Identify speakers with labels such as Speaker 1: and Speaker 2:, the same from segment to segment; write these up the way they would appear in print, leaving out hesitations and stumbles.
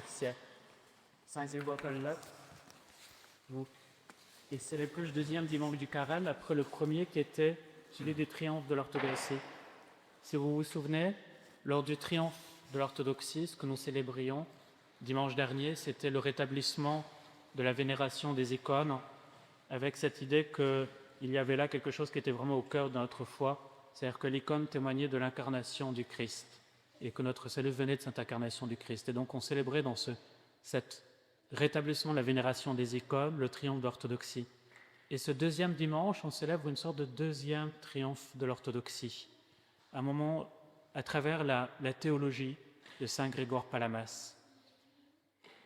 Speaker 1: siècle. Saint Grégoire-Palamas, vous. Et c'est le deuxième dimanche du Carême, après le premier qui était celui du triomphe de l'orthodoxie. Si vous vous souvenez, lors du triomphe de l'orthodoxie, ce que nous célébrions dimanche dernier, c'était le rétablissement de la vénération des icônes, avec cette idée qu'il y avait là quelque chose qui était vraiment au cœur de notre foi, c'est-à-dire que l'icône témoignait de l'incarnation du Christ, et que notre salut venait de cette incarnation du Christ. Et donc on célébrait dans cet rétablissement de la vénération des icônes le triomphe de l'orthodoxie. Et ce deuxième dimanche, on célèbre une sorte de deuxième triomphe de l'orthodoxie, un moment à travers la théologie de Saint Grégoire Palamas.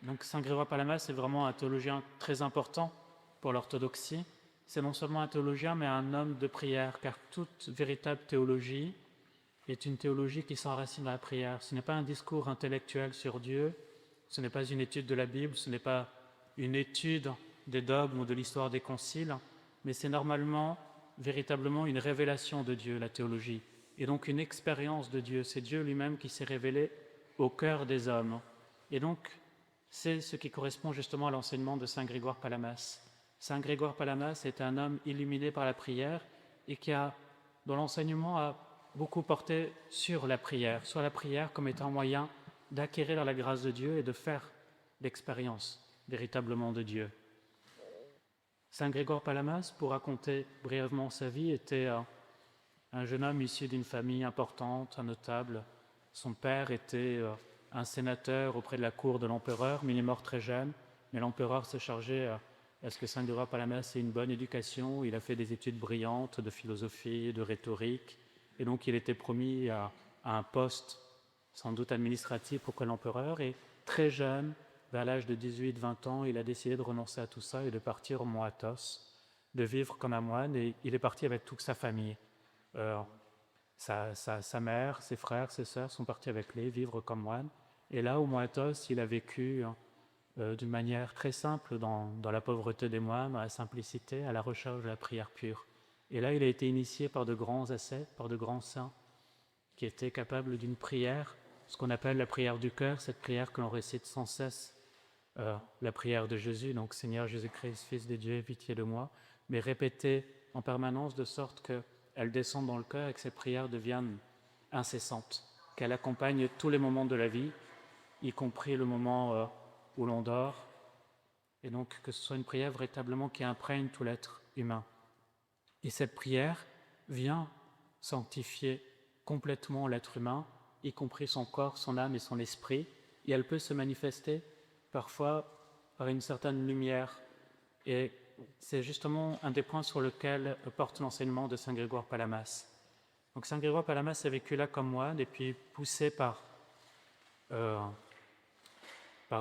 Speaker 1: Donc Saint Grégoire Palamas est vraiment un théologien très important pour l'orthodoxie. C'est non seulement un théologien, mais un homme de prière, car toute véritable théologie est une théologie qui s'enracine dans la prière. Ce n'est pas un discours intellectuel sur Dieu, ce n'est pas une étude de la Bible, ce n'est pas une étude des dogmes ou de l'histoire des conciles, mais c'est normalement, véritablement une révélation de Dieu, la théologie, et donc une expérience de Dieu. C'est Dieu lui-même qui s'est révélé au cœur des hommes. Et donc, c'est ce qui correspond justement à l'enseignement de Saint Grégoire Palamas. Saint Grégoire Palamas est un homme illuminé par la prière et dont l'enseignement a beaucoup porté sur la prière comme étant moyen d'acquérir la grâce de Dieu et de faire l'expérience véritablement de Dieu. Saint Grégoire Palamas, pour raconter brièvement sa vie, était un jeune homme issu d'une famille importante, un notable. Son père était un sénateur auprès de la cour de l'empereur, mais il est mort très jeune. Mais l'empereur s'est chargé à ce que Saint Grégoire Palamas ait une bonne éducation. Il a fait des études brillantes de philosophie, de rhétorique, et donc il était promis à un poste sans doute administratif auprès de l'empereur. Et très jeune, vers l'âge de 18-20 ans, il a décidé de renoncer à tout ça et de partir au mont Athos, de vivre comme un moine, et il est parti avec toute sa famille. Sa mère, ses frères, ses sœurs sont partis avec lui vivre comme moine. Et là, au mont Athos, il a vécu d'une manière très simple dans la pauvreté des moines, dans la simplicité, à la recherche de la prière pure. Et là, il a été initié par de grands ascètes, par de grands saints, qui étaient capables d'une prière, ce qu'on appelle la prière du cœur, cette prière que l'on récite sans cesse, la prière de Jésus, donc Seigneur Jésus-Christ, Fils de Dieu, aie pitié de moi, mais répétée en permanence de sorte qu'elle descende dans le cœur et que cette prière devienne incessante, qu'elle accompagne tous les moments de la vie, y compris le moment où l'on dort, et donc que ce soit une prière véritablement qui imprègne tout l'être humain. Et cette prière vient sanctifier complètement l'être humain, y compris son corps, son âme et son esprit, et elle peut se manifester parfois par une certaine lumière. Et c'est justement un des points sur lesquels porte l'enseignement de Saint Grégoire Palamas. Donc Saint Grégoire Palamas a vécu là comme moine, et puis poussé par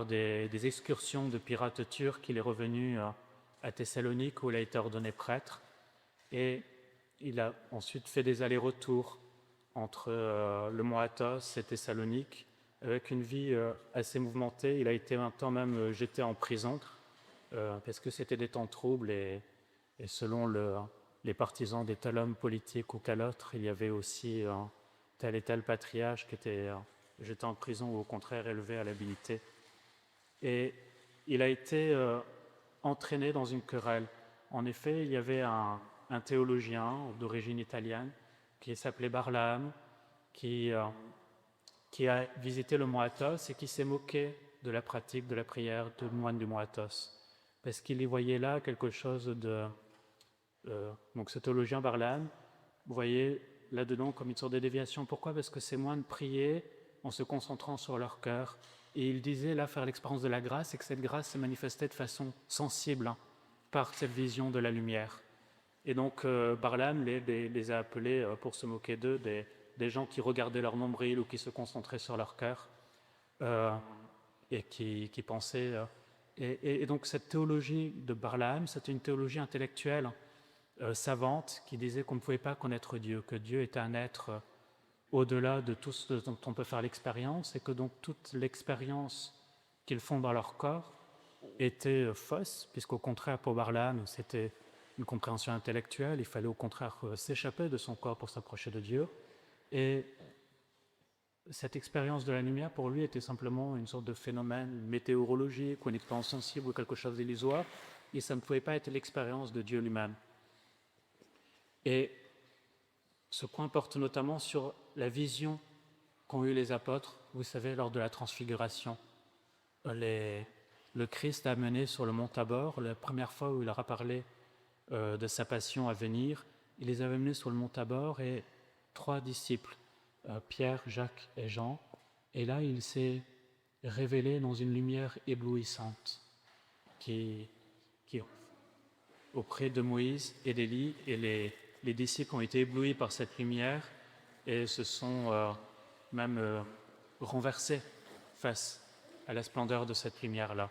Speaker 1: des excursions de pirates turcs, il est revenu à Thessalonique où il a été ordonné prêtre. Et il a ensuite fait des allers-retours entre le mont Athos et Thessalonique, avec une vie assez mouvementée. Il a été un temps même jeté en prison, parce que c'était des temps troubles, et selon les partisans des tel homme politique ou tel autre, il y avait aussi tel et tel patriarche qui était jeté en prison ou au contraire élevé à l'habilité. Et il a été entraîné dans une querelle. En effet, il y avait un théologien d'origine italienne qui s'appelait Barlaam, qui a visité le mont Athos et qui s'est moqué de la pratique de la prière de moine du mont Athos, parce qu'il y voyait là quelque chose de... donc ce théologien Barlaam voyait là-dedans comme une sorte de déviation. Pourquoi ? Parce que ces moines priaient en se concentrant sur leur cœur, et il disait là faire l'expérience de la grâce, et que cette grâce se manifestait de façon sensible par cette vision de la lumière. Et donc Barlaam les a appelés, pour se moquer d'eux, des gens qui regardaient leur nombril ou qui se concentraient sur leur cœur, et qui pensaient... et donc cette théologie de Barlaam, c'était une théologie intellectuelle savante qui disait qu'on ne pouvait pas connaître Dieu, que Dieu est un être au-delà de tout ce dont on peut faire l'expérience, et que donc toute l'expérience qu'ils font dans leur corps était fausse, puisqu'au contraire pour Barlaam c'était une compréhension intellectuelle, il fallait au contraire s'échapper de son corps pour s'approcher de Dieu. Et cette expérience de la lumière, pour lui, était simplement une sorte de phénomène météorologique ou une expérience sensible ou quelque chose d'illusoire, et ça ne pouvait pas être l'expérience de Dieu lui-même. Et ce point porte notamment sur la vision qu'ont eu les apôtres, vous savez, lors de la transfiguration. Le Christ a mené sur le mont Tabor, la première fois où il leur a parlé de sa passion à venir, il les avait menés sur le mont Tabor et 3 disciples, Pierre, Jacques et Jean, et là il s'est révélé dans une lumière éblouissante qui auprès de Moïse et d'Élie, et les disciples ont été éblouis par cette lumière et se sont même renversés face à la splendeur de cette lumière-là.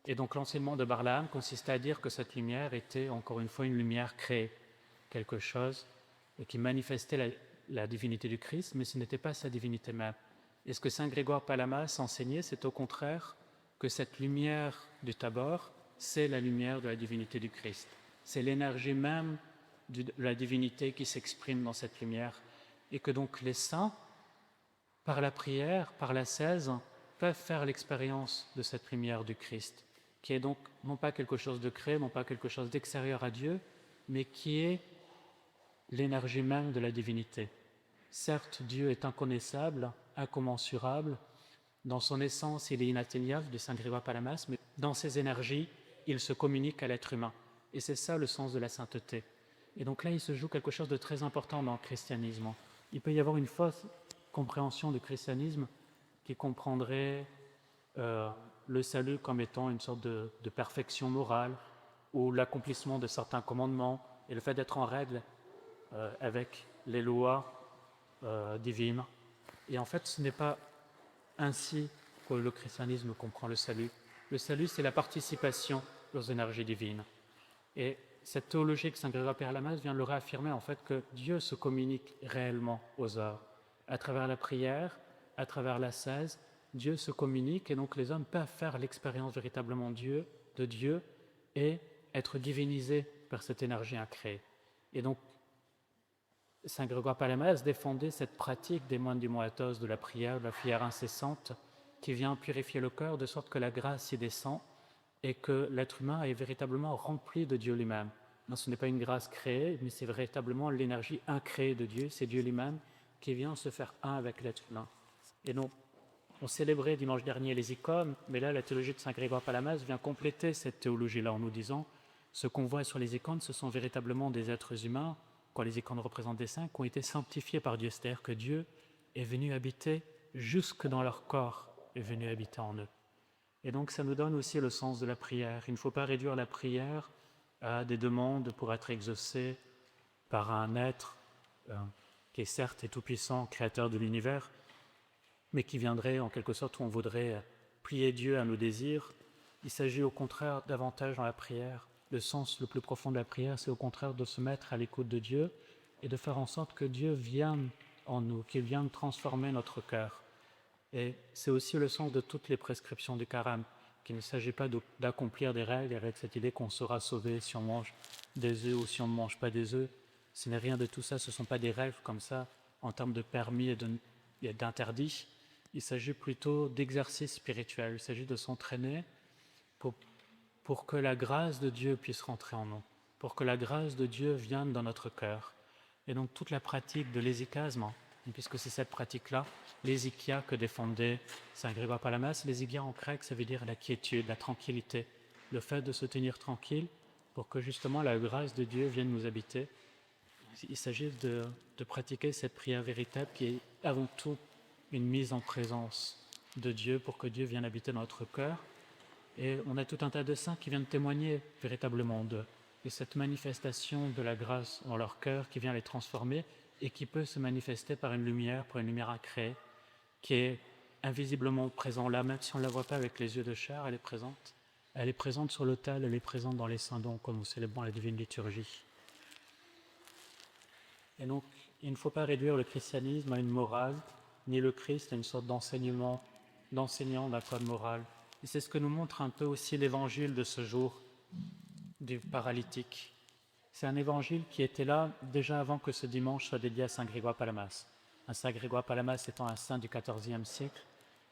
Speaker 1: Et donc l'enseignement de Balaam consistait à dire que cette lumière était encore une fois une lumière créée, quelque chose qui manifestait la divinité du Christ, mais ce n'était pas sa divinité même. Et ce que saint Grégoire Palamas enseignait, c'est au contraire que cette lumière du Tabor, c'est la lumière de la divinité du Christ. C'est l'énergie même de la divinité qui s'exprime dans cette lumière. Et que donc les saints, par la prière, par l'ascèse, peuvent faire l'expérience de cette lumière du Christ, qui est donc non pas quelque chose de créé, non pas quelque chose d'extérieur à Dieu, mais qui est l'énergie même de la divinité. Certes, Dieu est inconnaissable, incommensurable, dans son essence, il est inatteignable, dit saint Grégoire Palamas, mais dans ses énergies, il se communique à l'être humain. Et c'est ça le sens de la sainteté. Et donc là, il se joue quelque chose de très important dans le christianisme. Il peut y avoir une fausse compréhension du christianisme qui comprendrait le salut comme étant une sorte de perfection morale ou l'accomplissement de certains commandements et le fait d'être en règle avec les lois divines. Et en fait, ce n'est pas ainsi que le christianisme comprend le salut. Le salut, c'est la participation aux énergies divines. Et cette théologie que saint Grégoire Palamas vient de le réaffirmer, en fait, que Dieu se communique réellement aux hommes. À travers la prière, à travers l'ascèse, Dieu se communique et donc les hommes peuvent faire l'expérience véritablement de Dieu et être divinisés par cette énergie incréée. Et donc, saint Grégoire Palamas défendait cette pratique des moines du Mont Athos, de la prière incessante, qui vient purifier le cœur de sorte que la grâce y descend et que l'être humain est véritablement rempli de Dieu lui-même. Non, ce n'est pas une grâce créée, mais c'est véritablement l'énergie incréée de Dieu, c'est Dieu lui-même qui vient se faire un avec l'être humain. Et donc, on célébrait dimanche dernier les icônes, mais là, la théologie de saint Grégoire Palamas vient compléter cette théologie-là en nous disant ce qu'on voit sur les icônes, ce sont véritablement des êtres humains, quand les icônes représentent des saints, qui ont été sanctifiés par Dieu, c'est-à-dire que Dieu est venu habiter jusque dans leur corps, est venu habiter en eux. Et donc ça nous donne aussi le sens de la prière. Il ne faut pas réduire la prière à des demandes pour être exaucées par un être qui est certes et tout-puissant, créateur de l'univers, mais qui viendrait en quelque sorte où on voudrait plier Dieu à nos désirs. Il s'agit au contraire davantage dans la prière. Le sens le plus profond de la prière, c'est au contraire de se mettre à l'écoute de Dieu et de faire en sorte que Dieu vienne en nous, qu'il vienne transformer notre cœur. Et c'est aussi le sens de toutes les prescriptions du carême, qu'il ne s'agit pas d'accomplir des règles avec cette idée qu'on sera sauvé si on mange des œufs ou si on ne mange pas des œufs. Ce n'est rien de tout ça, ce ne sont pas des règles comme ça en termes de permis et d'interdits. Il s'agit plutôt d'exercice spirituel, il s'agit de s'entraîner pour que la grâce de Dieu puisse rentrer en nous, pour que la grâce de Dieu vienne dans notre cœur. Et donc toute la pratique de l'hésychasme, puisque c'est cette pratique-là, l'hésychia que défendait saint Grégoire Palamas. L'hésychia en grec, ça veut dire la quiétude, la tranquillité, le fait de se tenir tranquille pour que justement la grâce de Dieu vienne nous habiter. Il s'agit de pratiquer cette prière véritable qui est avant tout une mise en présence de Dieu pour que Dieu vienne habiter dans notre cœur. Et on a tout un tas de saints qui viennent témoigner véritablement de cette manifestation de la grâce dans leur cœur qui vient les transformer et qui peut se manifester par une lumière incréée, qui est invisiblement présente là, même si on ne la voit pas avec les yeux de chair, elle est présente. Elle est présente sur l'autel, elle est présente dans les saints dons, comme nous célébrons la divine liturgie. Et donc, il ne faut pas réduire le christianisme à une morale, ni le Christ à une sorte d'enseignement, d'enseignant d'un code moral. Et c'est ce que nous montre un peu aussi l'évangile de ce jour du paralytique. C'est un évangile qui était là déjà avant que ce dimanche soit dédié à saint Grégoire Palamas. un Saint Grégoire Palamas étant un saint du XIVe siècle.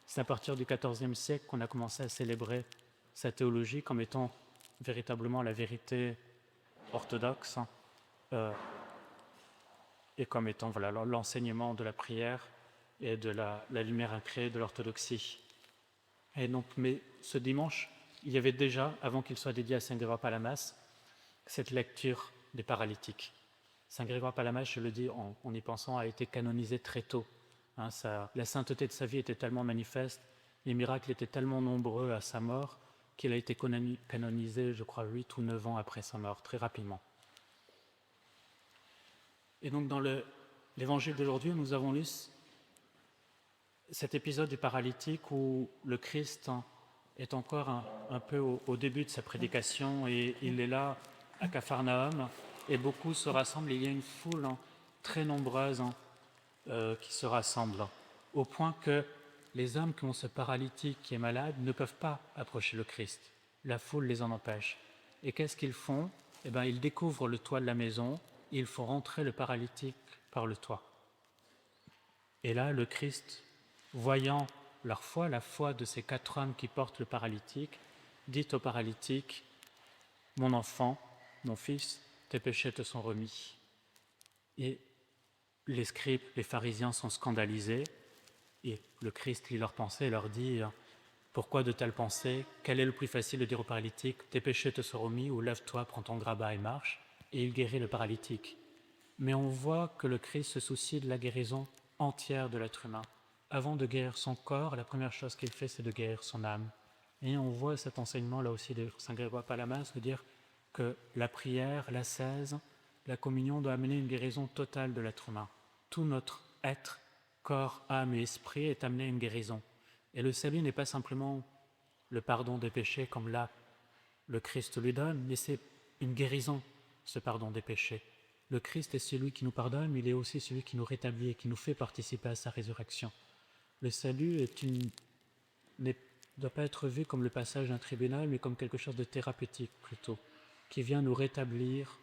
Speaker 1: C'est à partir du XIVe siècle qu'on a commencé à célébrer sa théologie comme étant véritablement la vérité orthodoxe, et comme étant voilà, l'enseignement de la prière et de la lumière incréée de l'orthodoxie. Et donc, mais ce dimanche, il y avait déjà, avant qu'il soit dédié à Saint Grégoire Palamas, cette lecture des paralytiques. Saint Grégoire Palamas, je le dis en y pensant, a été canonisé très tôt. La sainteté de sa vie était tellement manifeste, les miracles étaient tellement nombreux à sa mort, qu'il a été canonisé, je crois, 8 ou 9 ans après sa mort, très rapidement. Et donc dans l'évangile d'aujourd'hui, nous avons lu cet épisode du paralytique où le Christ est encore un peu au début de sa prédication et il est là à Capharnaüm et beaucoup se rassemblent. Il y a une foule très nombreuse qui se rassemble au point que les hommes qui ont ce paralytique qui est malade ne peuvent pas approcher le Christ. La foule les en empêche. Et qu'est-ce qu'ils font? Eh bien, ils découvrent le toit de la maison, ils font rentrer le paralytique par le toit. Et là, le Christ, voyant leur foi, la foi de ces 4 hommes qui portent le paralytique, dit au paralytique, « Mon enfant, mon fils, tes péchés te sont remis. » Et les scribes, les pharisiens sont scandalisés, et le Christ lit leurs pensées et leur dit « Pourquoi de telles pensées? Quel est le plus facile de dire au paralytique, tes péchés te sont remis, ou lève-toi, prends ton grabat et marche ?» Et il guérit le paralytique. Mais on voit que le Christ se soucie de la guérison entière de l'être humain. Avant de guérir son corps, la première chose qu'il fait, c'est de guérir son âme. Et on voit cet enseignement là aussi de Saint Grégoire Palamas, de dire que la prière, l'ascèse, la communion doit amener une guérison totale de l'être humain. Tout notre être, corps, âme et esprit est amené à une guérison. Et le salut n'est pas simplement le pardon des péchés comme là le Christ lui donne, mais c'est une guérison, ce pardon des péchés. Le Christ est celui qui nous pardonne, mais il est aussi celui qui nous rétablit et qui nous fait participer à sa résurrection. Le salut ne doit pas être vu comme le passage d'un tribunal, mais comme quelque chose de thérapeutique plutôt, qui vient nous rétablir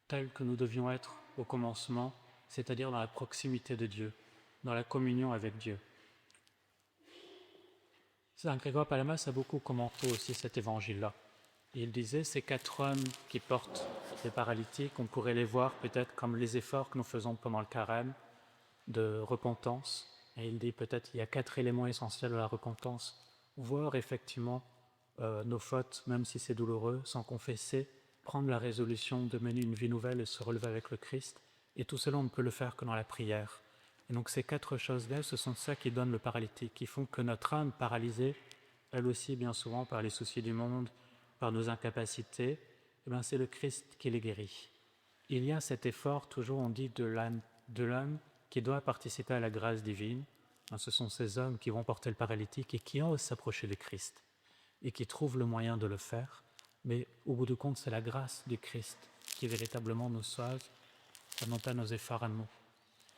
Speaker 1: tel que nous devions être au commencement, c'est-à-dire dans la proximité de Dieu, dans la communion avec Dieu. Saint Grégoire Palamas a beaucoup commenté aussi cet évangile-là. Il disait, ces 4 hommes qui portent les paralytiques, on pourrait les voir peut-être comme les efforts que nous faisons pendant le carême de repentance. Et il dit peut-être il y a 4 éléments essentiels de la repentance. Voir effectivement nos fautes, même si c'est douloureux, s'en confesser, prendre la résolution de mener une vie nouvelle et se relever avec le Christ. Et tout cela, on ne peut le faire que dans la prière. Et donc ces 4 choses-là, ce sont ça qui donne le paralytique, qui font que notre âme paralysée, elle aussi bien souvent par les soucis du monde, par nos incapacités, eh bien, c'est le Christ qui les guérit. Il y a cet effort, toujours on dit, de l'homme qui doit participer à la grâce divine. Ce sont ces hommes qui vont porter le paralytique et qui osent s'approcher du Christ et qui trouvent le moyen de le faire. Mais au bout du compte, c'est la grâce du Christ qui véritablement nous sauve, non pas nos efforts à nous.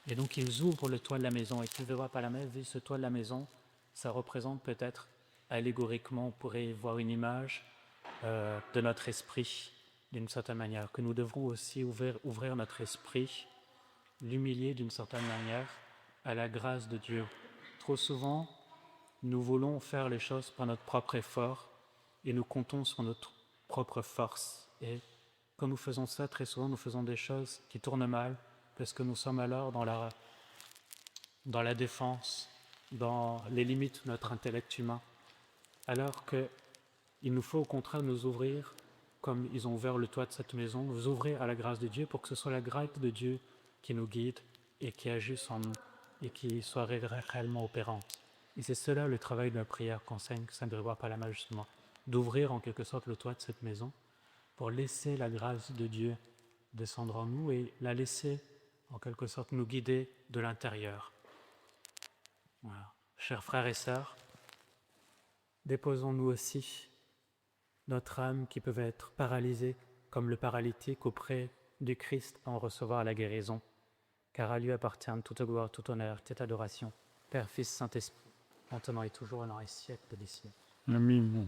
Speaker 1: Et donc ils ouvrent le toit de la maison. Et tu verras par la même vu ce toit de la maison, ça représente peut-être, allégoriquement, on pourrait voir une image de notre esprit, d'une certaine manière, que nous devrons aussi ouvrir notre esprit, l'humilier d'une certaine manière à la grâce de Dieu. Trop souvent, nous voulons faire les choses par notre propre effort et nous comptons sur notre propre force. Et quand nous faisons ça, très souvent, nous faisons des choses qui tournent mal parce que nous sommes alors dans la défense, dans les limites de notre intellect humain, alors qu'il nous faut au contraire nous ouvrir, comme ils ont ouvert le toit de cette maison, nous ouvrir à la grâce de Dieu pour que ce soit la grâce de Dieu qui nous guide et qui agisse en nous et qui soit réellement opérante. Et c'est cela le travail de la prière qu'enseigne Saint Grégoire Palamas justement, d'ouvrir en quelque sorte le toit de cette maison pour laisser la grâce de Dieu descendre en nous et la laisser en quelque sorte nous guider de l'intérieur. Voilà. Chers frères et sœurs, déposons-nous aussi notre âme qui peut être paralysée comme le paralytique auprès du Christ en recevoir la guérison, car à lui appartiennent toute gloire, tout honneur, toute adoration, Père, Fils, Saint-Esprit, maintenant et toujours, et dans les siècles des siècles.
Speaker 2: Amen.